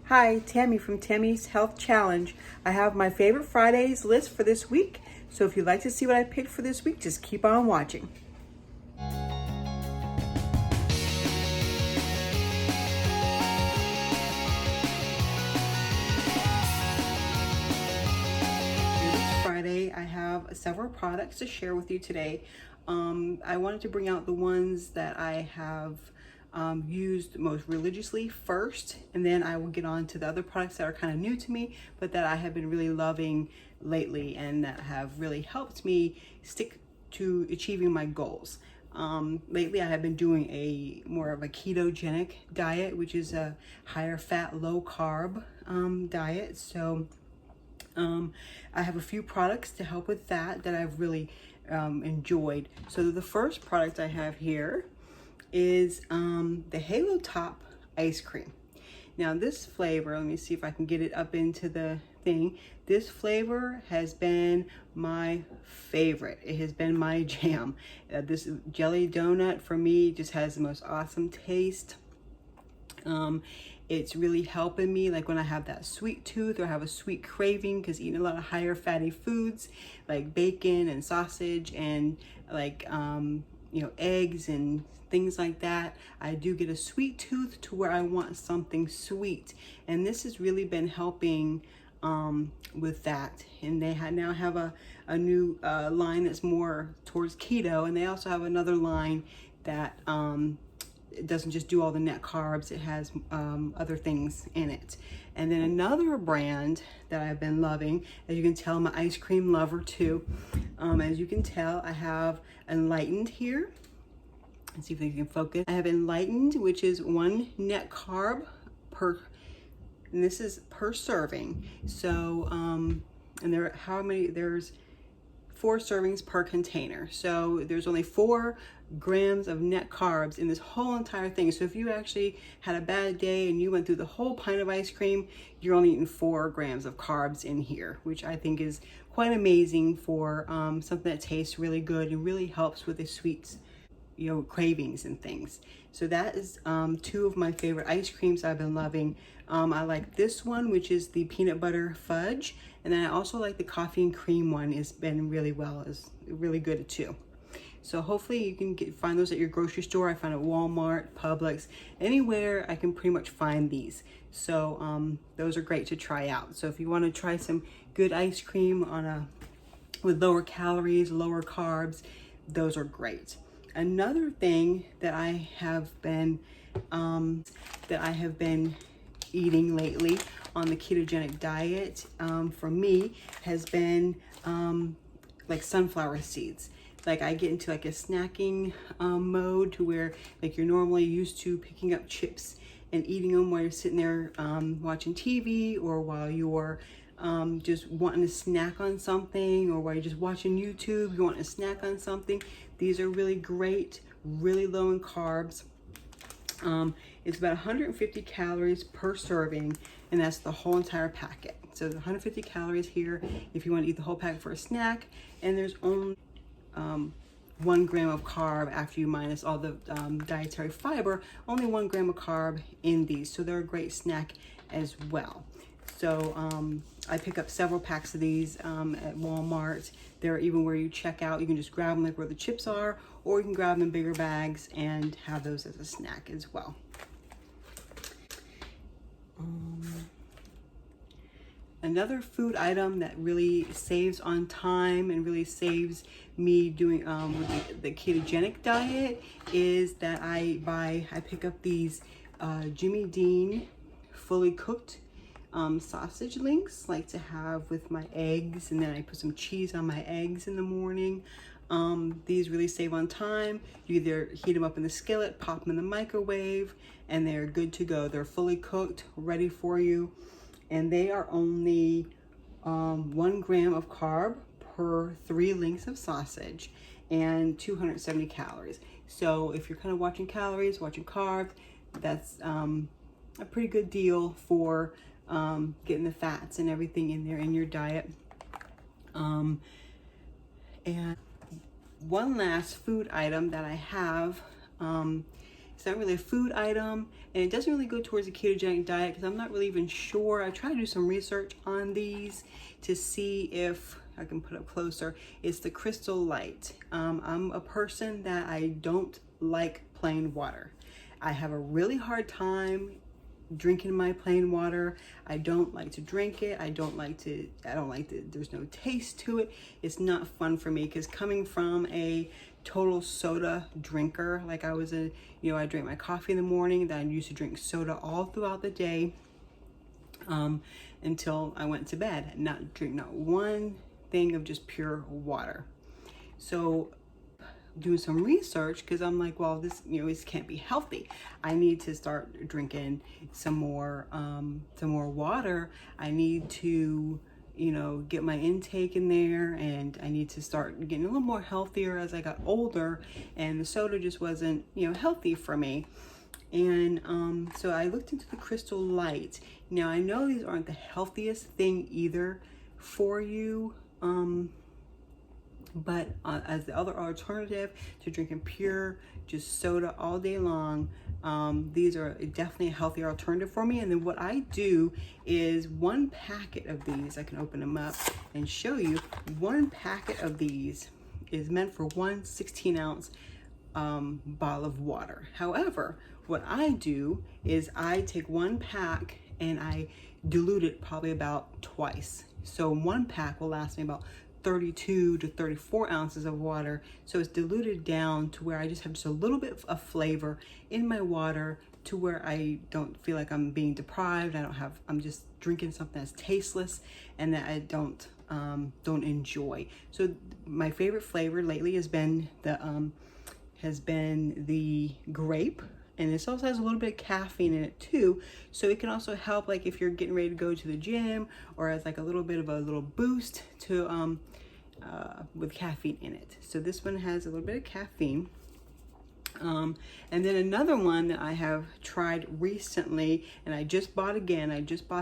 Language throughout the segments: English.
Hi, Tammy from Tammy's Health Challenge. I have my favorite Fridays list for this week, so if you'd like to see what I picked for this week, just keep on watching. This Friday, I have several products to share with you today. I wanted to bring out the ones that I have used most religiously first, and then I will get on to the other products that are kind of new to me, but that I have been really loving lately and that have really helped me stick to achieving my goals. Lately I have been doing a more of a ketogenic diet, which is a higher fat, low carb diet. So I have a few products to help with that I've really enjoyed. So the first product I have here is the Halo Top ice cream. Now this flavor, let me see if I can get it up into the thing. This flavor has been my favorite. It has been my jam. This jelly donut for me just has the most awesome taste. It's really helping me, like when I have that sweet tooth or have a sweet craving, because eating a lot of higher fatty foods like bacon and sausage and like eggs and things like that, I do get a sweet tooth to where I want something sweet, and this has really been helping with that. And they now have a new line that's more towards keto, and they also have another line that it doesn't just do all the net carbs, it has other things in it. And then another brand that I've been loving, as you can tell, I'm an ice cream lover too. As you can tell, I have Enlightened here. Let's see if they can focus. I have Enlightened, which is 1 net carb per, and this is per serving. So, and there's 4 servings per container. So there's only 4 grams of net carbs in this whole entire thing. So if you actually had a bad day and you went through the whole pint of ice cream, you're only eating 4 grams of carbs in here, which I think is quite amazing for something that tastes really good and really helps with the sweets, cravings and things. So that is 2 of my favorite ice creams I've been loving. I like this one, which is the peanut butter fudge, and then I also like the coffee and cream one. It's been really good too. So hopefully you can find those at your grocery store. I find at Walmart, Publix, anywhere I can pretty much find these. So those are great to try out. So if you want to try some good ice cream with lower calories, lower carbs, those are great. Another thing that I have been eating lately on the ketogenic diet for me has been like sunflower seeds. Like I get into like a snacking mode to where like you're normally used to picking up chips and eating them while you're sitting there watching TV, or while you're just wanting to snack on something, or while you're just watching YouTube, you want to snack on something. These are really great, really low in carbs. It's about 150 calories per serving, and that's the whole entire packet. So there's 150 calories here if you want to eat the whole packet for a snack, and there's only 1 gram of carb after you minus all the dietary fiber, only 1 gram of carb in these. So they're a great snack as well. So I pick up several packs of these at Walmart. They're even where you check out. You can just grab them like where the chips are, or you can grab them in bigger bags and have those as a snack as well. Another food item that really saves on time and really saves me doing with the ketogenic diet is that I pick up these Jimmy Dean fully cooked sausage links, like to have with my eggs, and then I put some cheese on my eggs in the morning. These really save on time. You either heat them up in the skillet, pop them in the microwave, and they're good to go. They're fully cooked, ready for you, and they are only 1 gram of carb per 3 links of sausage and 270 calories. So if you're kind of watching calories, watching carbs, that's a pretty good deal for getting the fats and everything in there in your diet. And one last food item that I have It's not really a food item, and it doesn't really go towards a ketogenic diet because I'm not really even sure. I tried to do some research on these to see if I can put up closer. It's the Crystal Light. I'm a person that I don't like plain water. I have a really hard time drinking my plain water. I don't like to drink it. I don't like there's no taste to it. It's not fun for me because coming from a total soda drinker, like I was I drank my coffee in the morning, then I used to drink soda all throughout the day until I went to bed, not drink not one thing of just pure water. So doing some research, because I'm like, well, this this can't be healthy. I need to start drinking some more water. I need to get my intake in there, and I need to start getting a little more healthier as I got older, and the soda just wasn't healthy for me. And so I looked into the Crystal Light. Now I know these aren't the healthiest thing either for you, but as the other alternative to drinking pure just soda all day long, these are definitely a healthier alternative for me. And then what I do is one packet of these, I can open them up and show you, one packet of these is meant for one 16-ounce bottle of water. However, what I do is I take one pack and I dilute it probably about twice. So one pack will last me about 32 to 34 ounces of water. So it's diluted down to where I just have just a little bit of flavor in my water, to where I don't feel like I'm being deprived. I'm just drinking something that's tasteless and that I don't enjoy. So my favorite flavor lately has been the grape. And this also has a little bit of caffeine in it too. So it can also help, like if you're getting ready to go to the gym, or as like a little bit of a little boost to with caffeine in it. So this one has a little bit of caffeine. And then another one that I have tried recently, and I just bought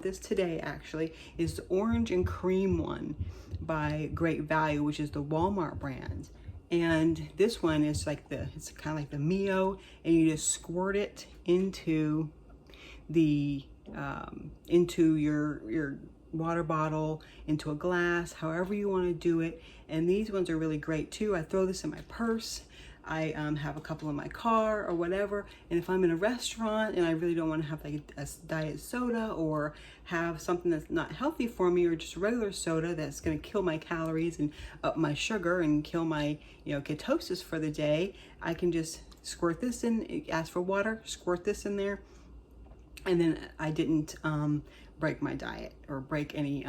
this today actually, is the orange and cream one by Great Value, which is the Walmart brand. And this one is it's kind of like the Mio, and you just squirt it into the into your water bottle, into a glass, however you want to do it. And these ones are really great too. I throw this in my purse. I have a couple in my car or whatever. And if I'm in a restaurant and I really don't want to have like a diet soda, or have something that's not healthy for me, or just regular soda that's going to kill my calories and up my sugar and kill my ketosis for the day, I can just squirt this in, ask for water, squirt this in there. And then I didn't break my diet or break any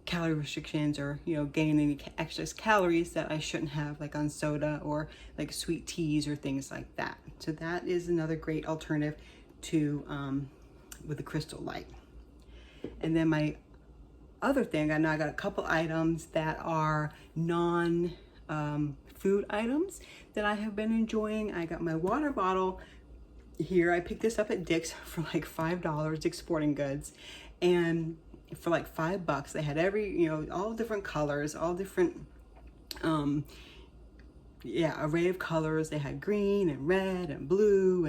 calorie restrictions, or gain any excess calories that I shouldn't have, like on soda or like sweet teas or things like that. So that is another great alternative to with the Crystal Light. And then my other thing, I know I got a couple items that are non food items that I have been enjoying. I got my water bottle here. I picked this up at Dick's for like $5, Dick's Sporting Goods, and for like $5 they had all different colors, all different array of colors. They had green and red and blue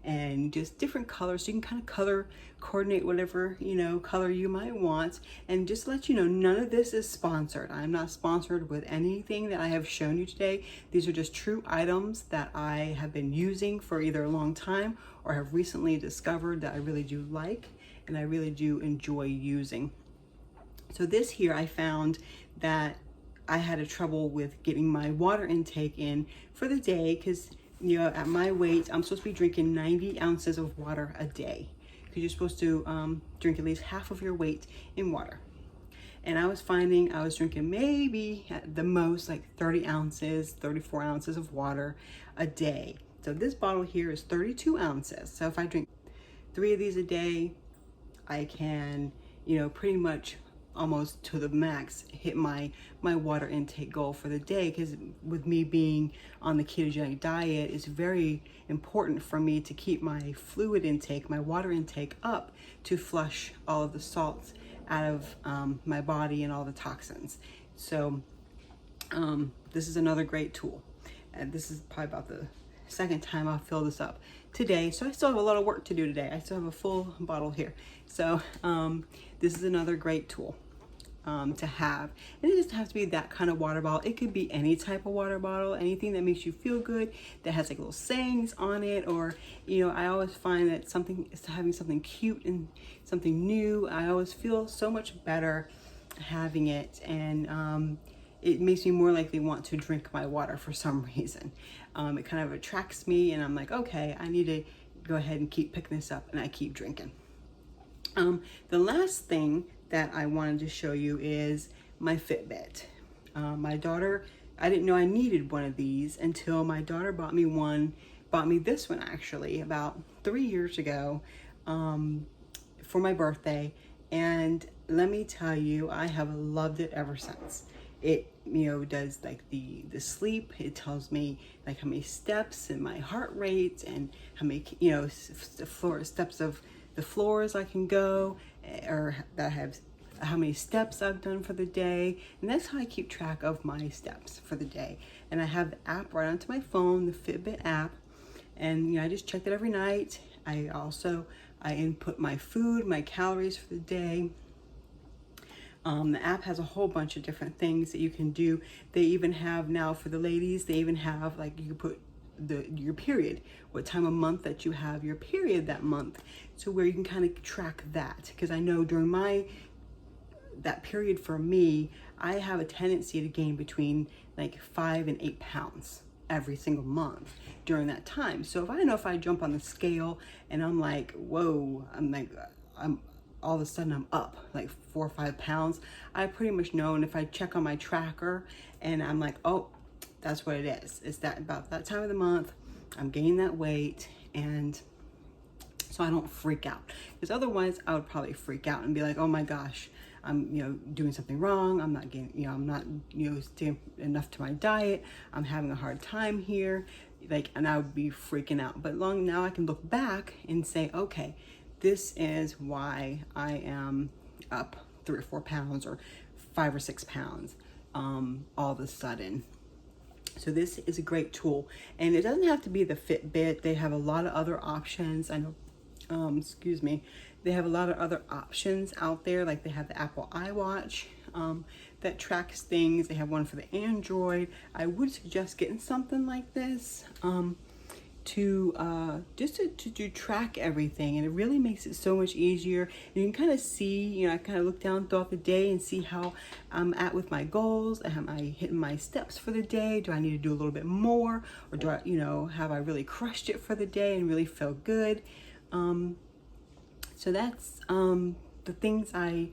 and just different colors, so you can kind of color coordinate whatever color you might want. And just to let you know, none of this is sponsored. I'm not sponsored with anything that I have shown you today. These are just true items that I have been using for either a long time or have recently discovered that I really do like and I really do enjoy using. So this here, I found that I had a trouble with getting my water intake in for the day, because at my weight, I'm supposed to be drinking 90 ounces of water a day, because you're supposed to drink at least half of your weight in water. And I was finding I was drinking maybe at the most like 30 ounces, 34 ounces of water a day. So this bottle here is 32 ounces. So if I drink 3 of these a day, I can, pretty much almost to the max hit my water intake goal for the day. Because with me being on the ketogenic diet, it's very important for me to keep my fluid intake, my water intake up, to flush all of the salts out of my body and all the toxins. So this is another great tool. And this is probably about the second time I'll fill this up today. So I still have a lot of work to do today. I still have a full bottle here. So this is another great tool to have. And it doesn't have to be that kind of water bottle. It could be any type of water bottle, anything that makes you feel good, that has like little sayings on it, or, you know, I always find that having something cute and something new, I always feel so much better having it, and it makes me more likely want to drink my water for some reason. It kind of attracts me, and I'm like, okay, I need to go ahead and keep picking this up, and I keep drinking. The last thing that I wanted to show you is my Fitbit. My daughter, I didn't know I needed one of these until my daughter bought me this one actually about 3 years ago for my birthday. And let me tell you, I have loved it ever since. It, you know, does like the sleep. It tells me like how many steps and my heart rate and how many, you know, steps of the floors I can go, or that I have, how many steps I've done for the day. And that's how I keep track of my steps for the day. And I have the app right onto my phone, the Fitbit app. And, you know, I just check that every night. I input my food, my calories for the day. The app has a whole bunch of different things that you can do. They even have now for the ladies, they even have like you can put your period, what time of month that you have your period that month, so where you can kind of track that. Because I know during that period for me, I have a tendency to gain between like 5 and 8 pounds every single month during that time. So if I jump on the scale and I'm like, whoa, I'm all of a sudden I'm up like 4 or 5 pounds, I pretty much know. And if I check on my tracker and I'm like, oh, that's what it is. It's that about that time of the month, I'm gaining that weight, and so I don't freak out. Because otherwise I would probably freak out and be like, oh my gosh, I'm, you know, doing something wrong. I'm not getting, you know, I'm not, you know, staying enough to my diet. I'm having a hard time here. Like, and I would be freaking out. But now I can look back and say, okay, this is why I am up 3 or 4 pounds or 5 or 6 pounds all of a sudden. So this is a great tool, and it doesn't have to be the Fitbit. They have a lot of other options. I know, excuse me. They have a lot of other options out there. Like they have the Apple iWatch that tracks things. They have one for the Android. I would suggest getting something like this to track everything, and it really makes it so much easier. And you can kind of see, you know, I kind of look down throughout the day and see how I'm at with my goals. Am I hitting my steps for the day? Do I need to do a little bit more, or do I, you know, have I really crushed it for the day and really feel good? So that's the things I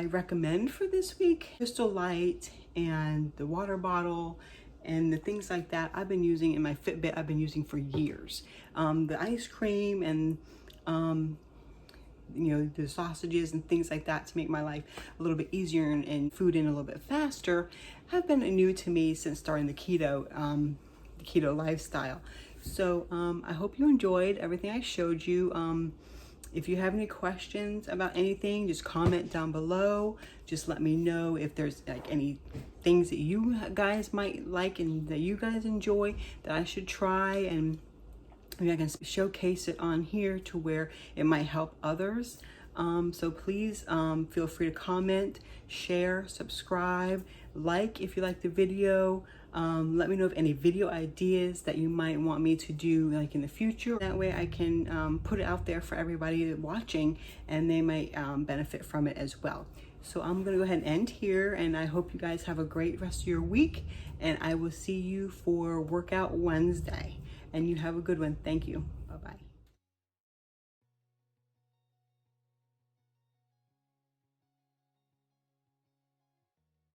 recommend for this week. Crystal Light and the water bottle and the things like that I've been using in my Fitbit. I've been using for years. The ice cream and you know, the sausages and things like that to make my life a little bit easier and food in a little bit faster have been new to me since starting the keto lifestyle. So I hope you enjoyed everything I showed you. If you have any questions about anything, just comment down below. Just let me know if there's like any things that you guys might like and that you guys enjoy that I should try, and maybe I can showcase it on here to where it might help others. So please feel free to comment, share, subscribe, like if you like the video. Let me know of any video ideas that you might want me to do like in the future. That way I can put it out there for everybody watching, and they might benefit from it as well. So I'm gonna go ahead and end here, and I hope you guys have a great rest of your week, and I will see you for Workout Wednesday, and you have a good one. Thank you.